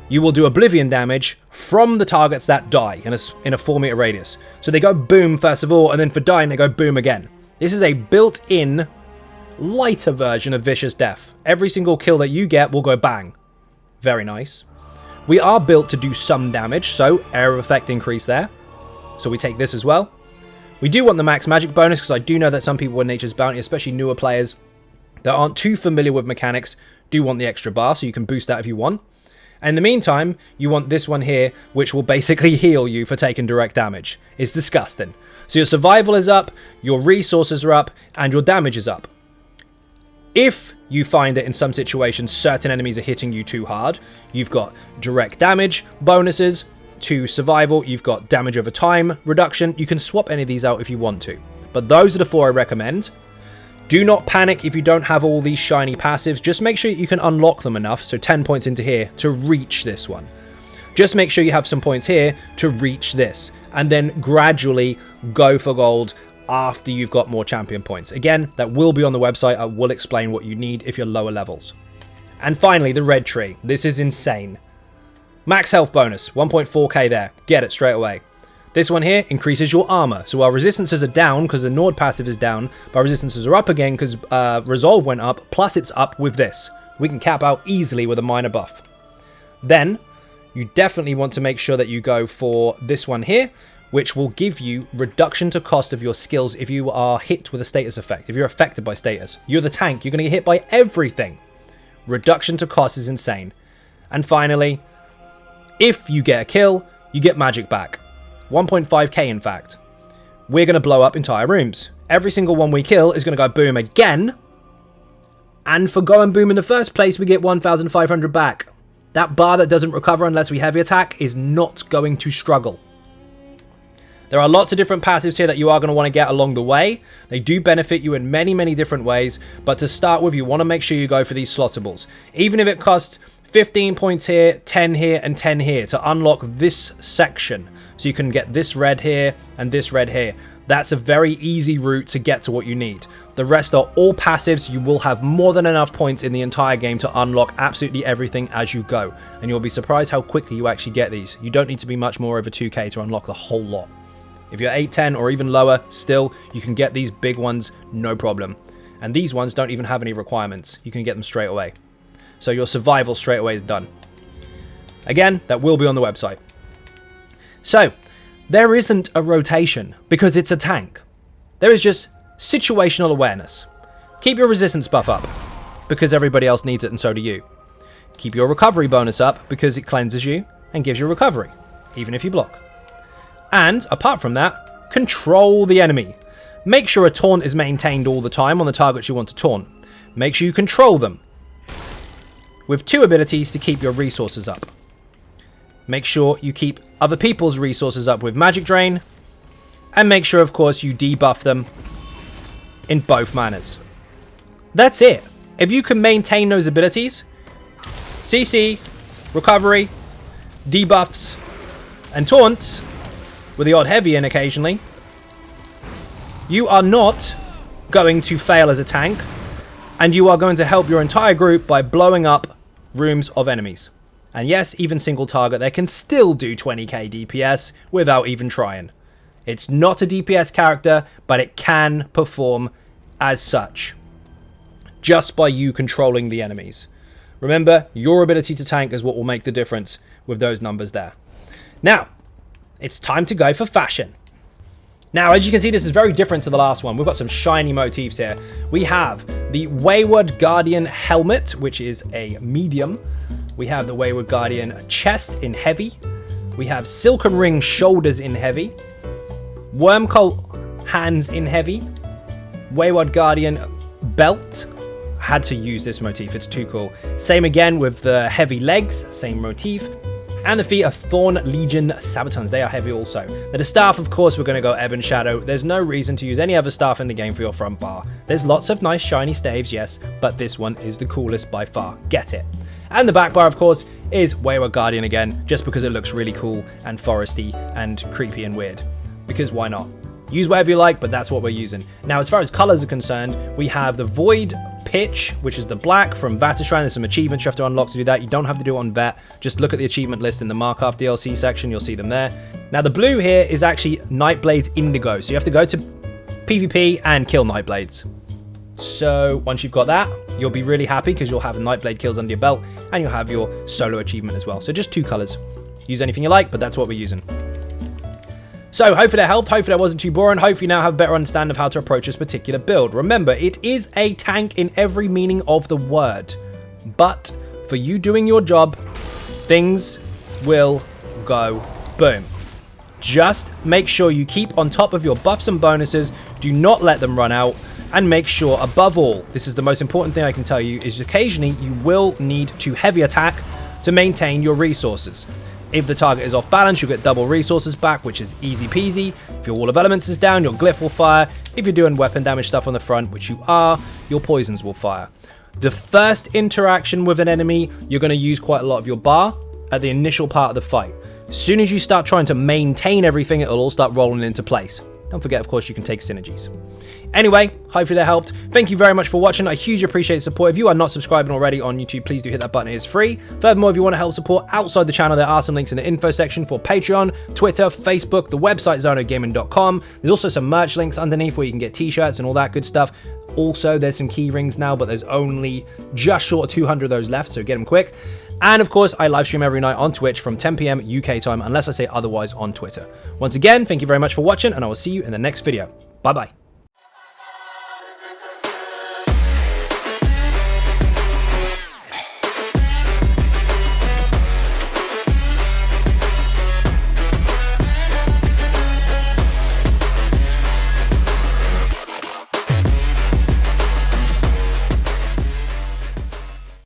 you will do oblivion damage from the targets that die in a 4-meter radius. So they go boom first of all, and then for dying they go boom again. This is a built-in, lighter version of Vicious Death. Every single kill that you get will go bang. Very nice. We are built to do some damage, so area of effect increase there. So we take this as well. We do want the max magic bonus, because I do know that some people with Nature's Bounty, especially newer players that aren't too familiar with mechanics, do want the extra bar, so you can boost that if you want. And in the meantime, you want this one here, which will basically heal you for taking direct damage. It's disgusting. So your survival is up, your resources are up, and your damage is up. If you find that in some situations certain enemies are hitting you too hard, you've got direct damage bonuses to survival, you've got damage over time reduction. You can swap any of these out if you want to. But those are the 4 I recommend. Do not panic if you don't have all these shiny passives. Just make sure you can unlock them enough, so 10 points into here, to reach this one. Just make sure you have some points here to reach this. And then gradually go for gold after you've got more champion points. Again, that will be on the website. I will explain what you need if you're lower levels. And finally, the red tree. This is insane. Max health bonus, 1.4k there. Get it straight away. This one here increases your armor. So while resistances are down because the Nord passive is down, but resistances are up again because Resolve went up, plus it's up with this. We can cap out easily with a minor buff. Then, you definitely want to make sure that you go for this one here, which will give you reduction to cost of your skills if you are hit with a status effect, if you're affected by status. You're the tank, you're going to get hit by everything. Reduction to cost is insane. And finally, if you get a kill, you get magic back. 1.5k in fact. We're going to blow up entire rooms. Every single one we kill is going to go boom again. And for going boom in the first place, we get 1,500 back. That bar that doesn't recover unless we heavy attack is not going to struggle. There are lots of different passives here that you are going to want to get along the way. They do benefit you in many, many different ways. But to start with, you want to make sure you go for these slottables. Even if it costs 15 points here, 10 here, and 10 here to unlock this section. So you can get this red here and this red here. That's a very easy route to get to what you need. The rest are all passives. You will have more than enough points in the entire game to unlock absolutely everything as you go. And you'll be surprised how quickly you actually get these. You don't need to be much more over 2k to unlock the whole lot. If you're 8, 10 or even lower, still, you can get these big ones, no problem. And these ones don't even have any requirements. You can get them straight away. So your survival straight away is done. Again, that will be on the website. So, there isn't a rotation because it's a tank. There is just situational awareness. Keep your resistance buff up because everybody else needs it and so do you. Keep your recovery bonus up because it cleanses you and gives you recovery, even if you block. And apart from that, control the enemy. Make sure a taunt is maintained all the time on the targets you want to taunt. Make sure you control them with 2 abilities to keep your resources up. Make sure you keep other people's resources up with magic drain, and make sure, of course, you debuff them in both manners. That's it. If you can maintain those abilities, CC, recovery, debuffs, and taunts, with the odd heavy in occasionally, you are not going to fail as a tank, and you are going to help your entire group by blowing up rooms of enemies. And yes, even single target, they can still do 20k DPS without even trying. It's not a DPS character, but it can perform as such, just by you controlling the enemies. Remember, your ability to tank is what will make the difference with those numbers there. Now, it's time to go for fashion. Now, as you can see, this is very different to the last one. We've got some shiny motifs here. We have the Wayward Guardian helmet, which is a medium. We have the Wayward Guardian chest in heavy. We have Silken Ring shoulders in heavy. Wormcoat hands in heavy. Wayward Guardian belt. Had to use this motif, it's too cool. Same again with the heavy legs, same motif. And the feet are Thorn Legion Sabatons, they are heavy also. Now the staff, of course, we're going to go Ebon Shadow. There's no reason to use any other staff in the game for your front bar. There's lots of nice shiny staves, yes, but this one is the coolest by far. Get it. And the back bar, of course, is Wayward Guardian again, just because it looks really cool and foresty and creepy and weird. Because why not? Use whatever you like, but that's what we're using. Now, as far as colors are concerned, we have the Void Pitch, which is the black from Vater Shrine. There's some achievements you have to unlock to do that. You don't have to do it on Vet. Just look at the achievement list in the Markarth DLC section. You'll see them there. Now, the blue here is actually Nightblade's Indigo. So you have to go to PvP and kill Nightblades. So once you've got that, you'll be really happy because you'll have Nightblade kills under your belt and you'll have your solo achievement as well. So just 2 colors. Use anything you like, but that's what we're using. So hopefully that helped, hopefully that wasn't too boring, hopefully you now have a better understanding of how to approach this particular build. Remember, it is a tank in every meaning of the word, but for you doing your job, things will go boom. Just make sure you keep on top of your buffs and bonuses, do not let them run out, and make sure, above all, this is the most important thing I can tell you, is occasionally you will need to heavy attack to maintain your resources. If the target is off balance, you'll get double resources back, which is easy peasy. If your wall of elements is down, your glyph will fire. If you're doing weapon damage stuff on the front, which you are, your poisons will fire. The first interaction with an enemy, you're going to use quite a lot of your bar at the initial part of the fight. As soon as you start trying to maintain everything, it'll all start rolling into place. Don't forget, of course, you can take synergies. Anyway, hopefully that helped. Thank you very much for watching. I hugely appreciate the support. If you are not subscribing already on YouTube, please do hit that button. It is free. Furthermore, if you want to help support outside the channel, there are some links in the info section for Patreon, Twitter, Facebook, the website XynodeGaming.com. There's also some merch links underneath where you can get t-shirts and all that good stuff. Also, there's some key rings now, but there's only just short of 200 of those left, so get them quick. And of course, I live stream every night on Twitch from 10 PM UK time, unless I say otherwise on Twitter. Once again, thank you very much for watching, and I will see you in the next video. Bye-bye.